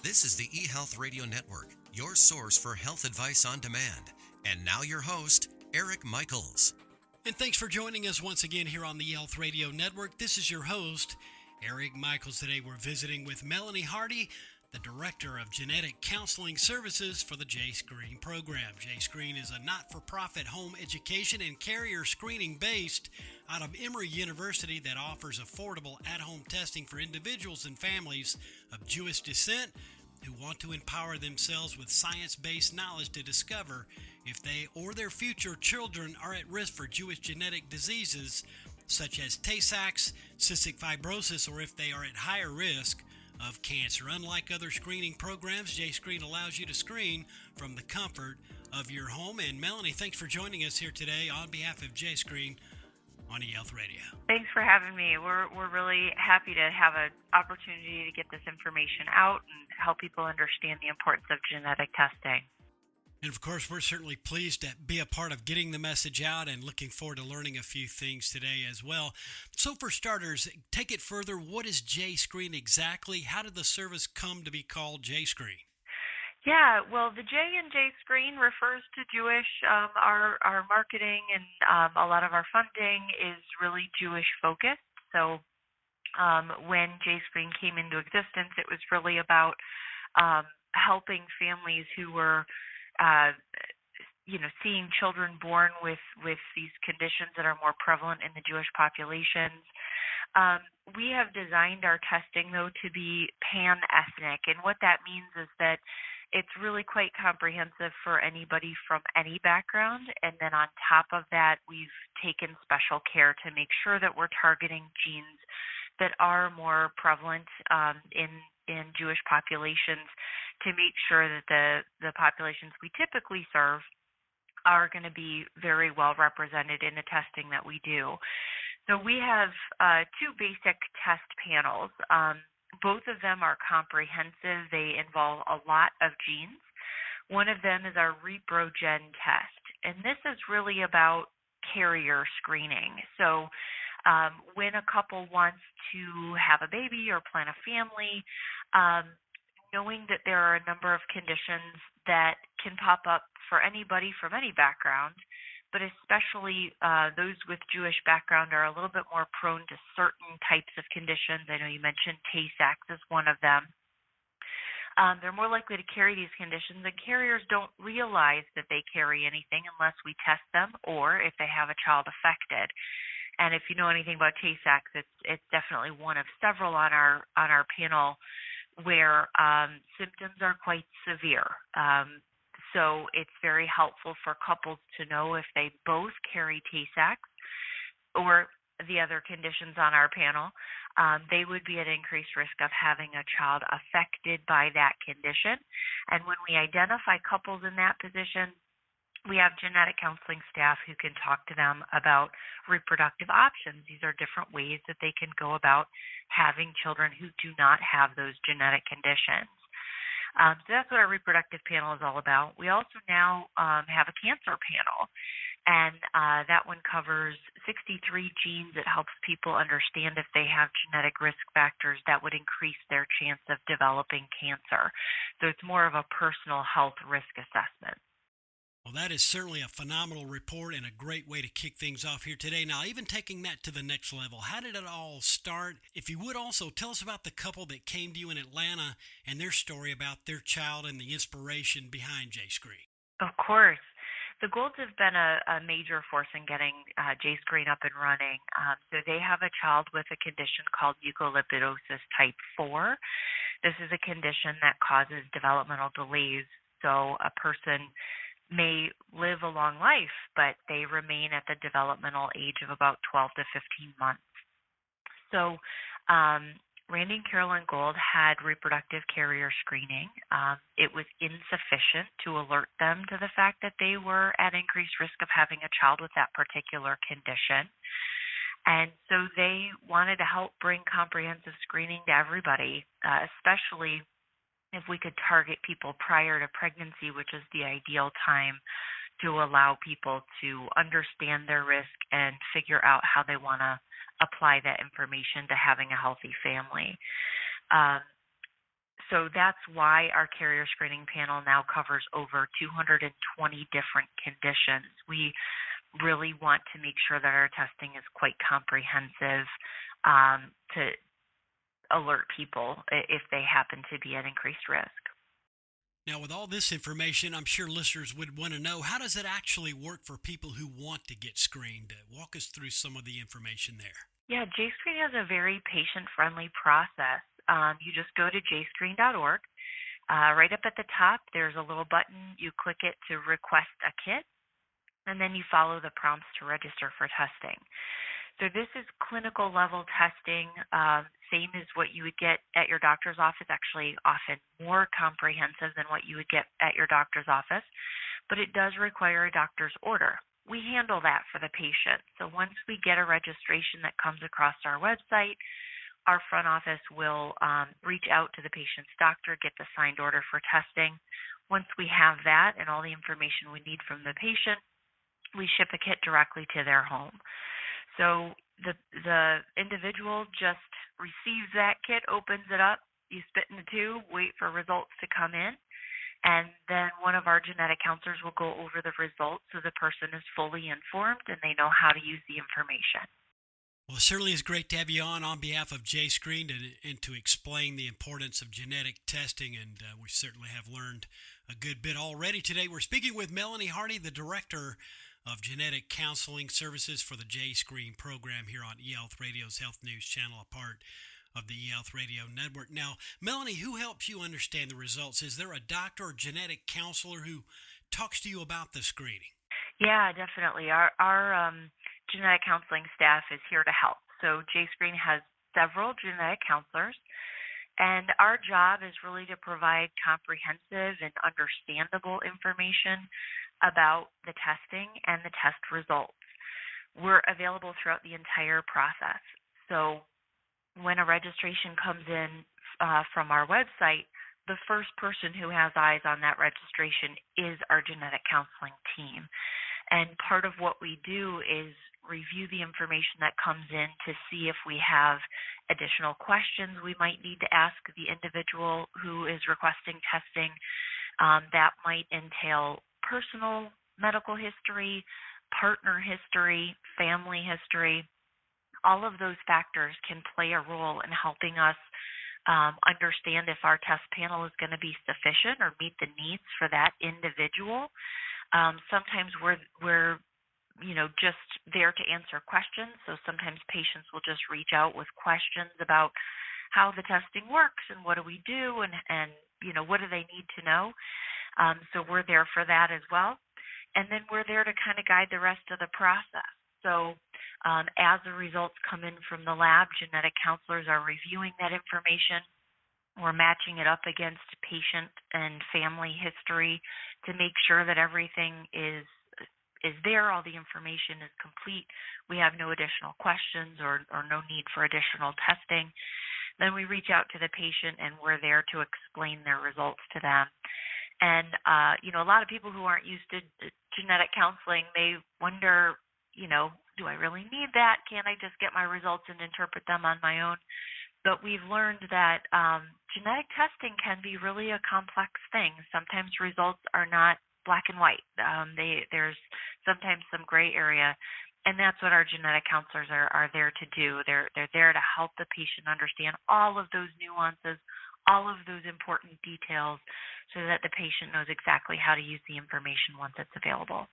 This is the eHealth Radio Network, your source for health advice on demand. And now your host, Eric Michaels. And thanks for joining us once again here on the eHealth Radio Network. This is your host, Eric Michaels. Today we're visiting with Melanie Hardy, the Director of Genetic Counseling Services for the JScreen program. JScreen is a not-for-profit home education and carrier screening based out of Emory University that offers affordable at-home testing for individuals and families of Jewish descent who want to empower themselves with science-based knowledge to discover if they or their future children are at risk for Jewish genetic diseases such as Tay-Sachs, Cystic Fibrosis, or if they are at higher risk of cancer. Unlike other screening programs, JScreen allows you to screen from the comfort of your home. And Melanie, thanks for joining us here today on behalf of JScreen on eHealth Radio. Thanks for having me. We're really happy to have an opportunity to get this information out and help people understand the importance of genetic testing. And of course, we're certainly pleased to be a part of getting the message out and looking forward to learning a few things today as well. So for starters, take it further. What is JScreen exactly? How did the service come to be called JScreen? Yeah, well, the J in JScreen refers to Jewish. Our marketing and a lot of our funding is really Jewish focused. So when JScreen came into existence, it was really about helping families who were seeing children born with these conditions that are more prevalent in the Jewish populations. We have designed our testing, though, to be pan-ethnic, and what that means is that it's really quite comprehensive for anybody from any background, and then on top of that, we've taken special care to make sure that we're targeting genes that are more prevalent in Jewish populations to make sure that the populations we typically serve are going to be very well represented in the testing that we do. So we have two basic test panels. Both of them are comprehensive. They involve a lot of genes. One of them is our ReproGen test, and this is really about carrier screening. So when a couple wants to have a baby or plan a family, knowing that there are a number of conditions that can pop up for anybody from any background, but especially those with Jewish background are a little bit more prone to certain types of conditions. I know you mentioned Tay-Sachs is one of them. They're more likely to carry these conditions, and carriers don't realize that they carry anything unless we test them or if they have a child affected. And if you know anything about Tay-Sachs, it's definitely one of several on our panel where symptoms are quite severe. So it's very helpful for couples to know if they both carry Tay-Sachs or the other conditions on our panel, they would be at increased risk of having a child affected by that condition. And when we identify couples in that position, we have genetic counseling staff who can talk to them about reproductive options. These are different ways that they can go about having children who do not have those genetic conditions. So that's what our reproductive panel is all about. We also now have a cancer panel, and that one covers 63 genes. It helps people understand if they have genetic risk factors that would increase their chance of developing cancer. So it's more of a personal health risk assessment. Well, that is certainly a phenomenal report and a great way to kick things off here today. Now, even taking that to the next level, how did it all start? If you would also tell us about the couple that came to you in Atlanta and their story about their child and the inspiration behind JScreen. Of course. The Goulds have been a major force in getting JScreen up and running. So they have a child with a condition called mucolipidosis type 4. This is a condition that causes developmental delays. So a person may live a long life, but they remain at the developmental age of about 12 to 15 months. So Randy and Carolyn Gould had reproductive carrier screening. It was insufficient to alert them to the fact that they were at increased risk of having a child with that particular condition. And so they wanted to help bring comprehensive screening to everybody, especially if we could target people prior to pregnancy, which is the ideal time to allow people to understand their risk and figure out how they want to apply that information to having a healthy family. So that's why our carrier screening panel now covers over 220 different conditions. We really want to make sure that our testing is quite comprehensive to alert people if they happen to be at increased risk. Now, with all this information, I'm sure listeners would want to know, how does it actually work for people who want to get screened? Walk us through some of the information there. Yeah, JScreen has a very patient-friendly process. You just go to jscreen.org. Right up at the top, there's a little button. You click it to request a kit, and then you follow the prompts to register for testing. So this is clinical level testing, same as what you would get at your doctor's office, actually often more comprehensive than what you would get at your doctor's office, but it does require a doctor's order. We handle that for the patient. So once we get a registration that comes across our website, our front office will reach out to the patient's doctor, get the signed order for testing. Once we have that and all the information we need from the patient, we ship a kit directly to their home. So the individual just receives that kit, opens it up, you spit in the tube, wait for results to come in, and then one of our genetic counselors will go over the results so the person is fully informed and they know how to use the information. Well, it certainly is great to have you on behalf of JScreen and to explain the importance of genetic testing, and we certainly have learned a good bit already today. We're speaking with Melanie Hardy, the Director of Genetic Counseling Services for the JScreen program here on eHealth Radio's Health News Channel, a part of the eHealth Radio Network. Now, Melanie, who helps you understand the results? Is there a doctor or genetic counselor who talks to you about the screening? Yeah, definitely. Our genetic counseling staff is here to help. So JScreen has several genetic counselors, and our job is really to provide comprehensive and understandable information about the testing and the test results. We're available throughout the entire process. So when a registration comes in from our website, the first person who has eyes on that registration is our genetic counseling team. And part of what we do is review the information that comes in to see if we have additional questions we might need to ask the individual who is requesting testing. That might entail personal medical history, partner history, family history. All of those factors can play a role in helping us understand if our test panel is going to be sufficient or meet the needs for that individual. Sometimes we're just there to answer questions. So sometimes patients will just reach out with questions about how the testing works and what do we do and what do they need to know. So we're there for that as well. And then we're there to kind of guide the rest of the process. So as the results come in from the lab, genetic counselors are reviewing that information. We're matching it up against patient and family history to make sure that everything is there, all the information is complete. We have no additional questions or no need for additional testing. Then we reach out to the patient and we're there to explain their results to them. And, a lot of people who aren't used to genetic counseling, they wonder, do I really need that? Can't I just get my results and interpret them on my own? But we've learned that genetic testing can be really a complex thing. Sometimes results are not black and white. There's sometimes some gray area. And that's what our genetic counselors are there to do. They're there to help the patient understand all of those nuances, all of those important details, so that the patient knows exactly how to use the information once it's available.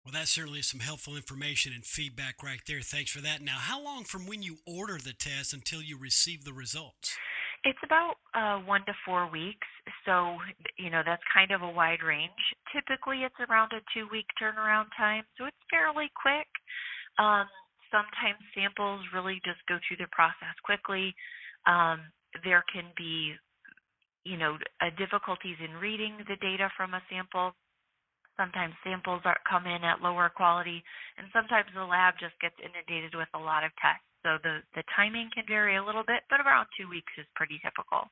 Well, that certainly is some helpful information and feedback right there. Thanks for that. Now, how long from when you order the test until you receive the results? It's about 1 to 4 weeks. So, that's kind of a wide range. Typically, it's around a 2-week turnaround time. So it's fairly quick. Sometimes samples really just go through the process quickly. There can be, difficulties in reading the data from a sample. Sometimes samples come in at lower quality, and sometimes the lab just gets inundated with a lot of tests. So the timing can vary a little bit, but around 2 weeks is pretty typical.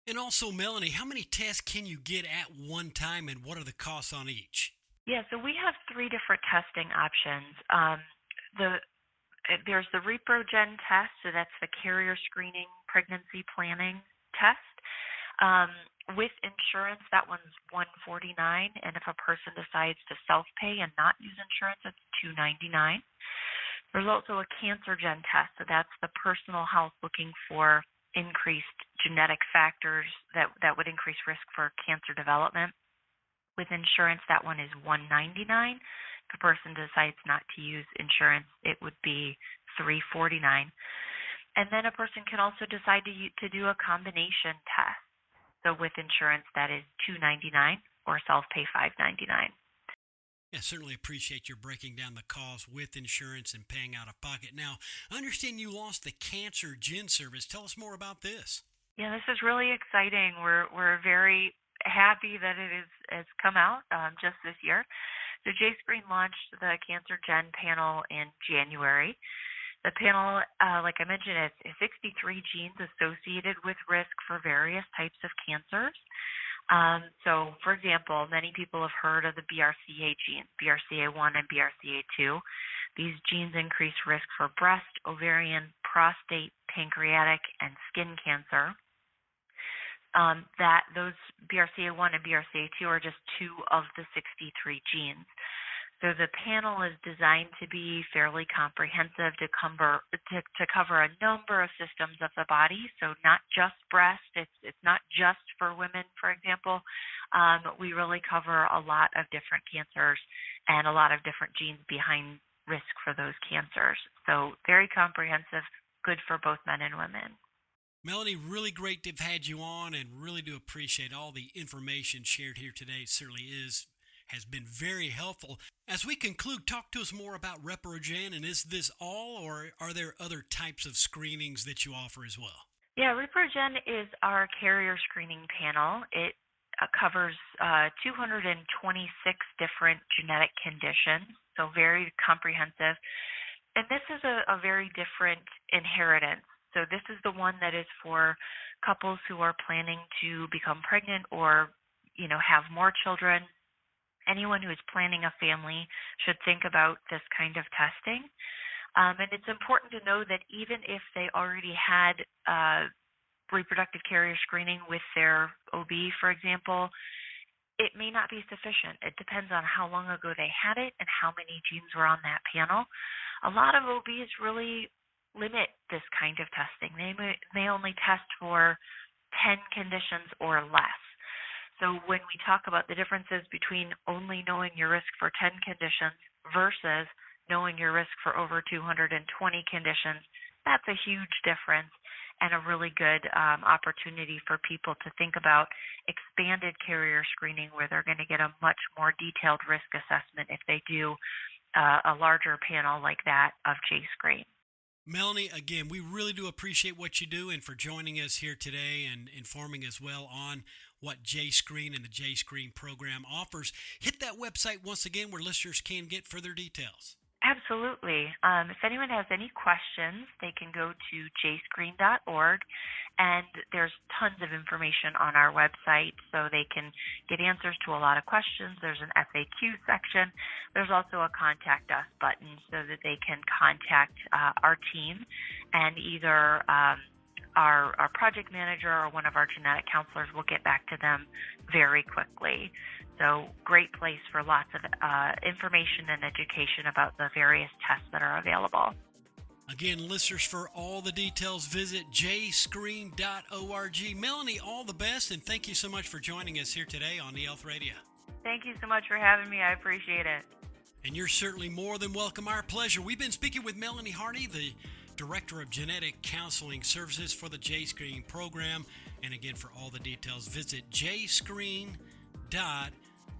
And also, Melanie, how many tests can you get at one time, and what are the costs on each? Yeah, so we have 3 different testing options. There's the ReproGen test, so that's the carrier screening pregnancy planning test. With insurance, that one's $149, and if a person decides to self-pay and not use insurance, it's $299. There's also a cancer gen test, so that's the personal health looking for increased genetic factors that would increase risk for cancer development. With insurance, that one is $199. If a person decides not to use insurance, it would be $349. And then a person can also decide to do a combination test. So with insurance, that is $299 or self-pay $599. I certainly appreciate your breaking down the cost with insurance and paying out of pocket. Now, I understand you launched the Cancer Gen service. Tell us more about this. Yeah, this is really exciting. We're very happy that it has come out just this year. So JScreen launched the Cancer Gen panel in January. The panel, like I mentioned, is 63 genes associated with risk for various types of cancers. So, for example, many people have heard of the BRCA genes, BRCA1 and BRCA2. These genes increase risk for breast, ovarian, prostate, pancreatic, and skin cancer. That those BRCA1 and BRCA2 are just two of the 63 genes. So the panel is designed to be fairly comprehensive to cover a number of systems of the body. So not just breast, it's not just for women, for example. We really cover a lot of different cancers and a lot of different genes behind risk for those cancers. So very comprehensive, good for both men and women. Melanie, really great to have had you on, and really do appreciate all the information shared here today. It certainly has been very helpful. As we conclude, talk to us more about Reprogen, and is this all, or are there other types of screenings that you offer as well? Yeah, Reprogen is our carrier screening panel. It covers 226 different genetic conditions, so very comprehensive. And this is a very different inheritance. So this is the one that is for couples who are planning to become pregnant or, have more children. Anyone who is planning a family should think about this kind of testing. And it's important to know that even if they already had reproductive carrier screening with their OB, for example, it may not be sufficient. It depends on how long ago they had it and how many genes were on that panel. A lot of OBs really limit this kind of testing. They may only test for 10 conditions or less. So when we talk about the differences between only knowing your risk for 10 conditions versus knowing your risk for over 220 conditions, that's a huge difference and a really good opportunity for people to think about expanded carrier screening, where they're going to get a much more detailed risk assessment if they do a larger panel like that of JScreen. Melanie, again, we really do appreciate what you do and for joining us here today and informing us well on what JScreen and the JScreen program offers. Hit that website once again where listeners can get further details. Absolutely. If anyone has any questions, they can go to jscreen.org, and there's tons of information on our website, so they can get answers to a lot of questions. There's an FAQ section. There's also a contact us button so that they can contact our team, and either our project manager or one of our genetic counselors will get back to them very quickly. So great place for lots of information and education about the various tests that are available. Again, listeners, for all the details, visit jscreen.org. Melanie, all the best, and thank you so much for joining us here today on eHealth Radio. Thank you so much for having me. I appreciate it. And you're certainly more than welcome. Our pleasure. We've been speaking with Melanie Hardy, the Director of Genetic Counseling Services for the JScreen program. And again, for all the details, visit jscreen.org.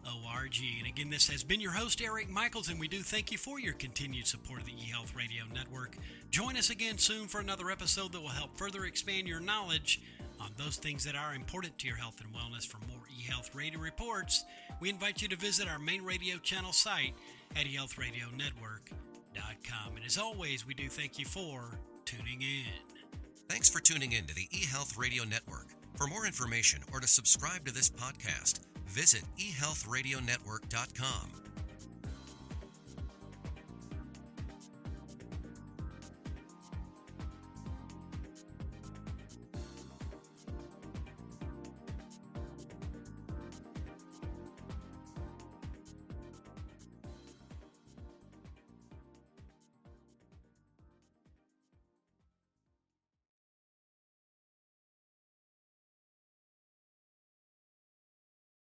And again, this has been your host, Eric Michaels, and we do thank you for your continued support of the eHealth Radio Network. Join us again soon for another episode that will help further expand your knowledge on those things that are important to your health and wellness. For more eHealth Radio reports, we invite you to visit our main radio channel site at eHealthRadioNetwork.com. And as always, we do thank you for tuning in. Thanks for tuning in to the eHealth Radio Network. For more information or to subscribe to this podcast, visit eHealthRadioNetwork.com.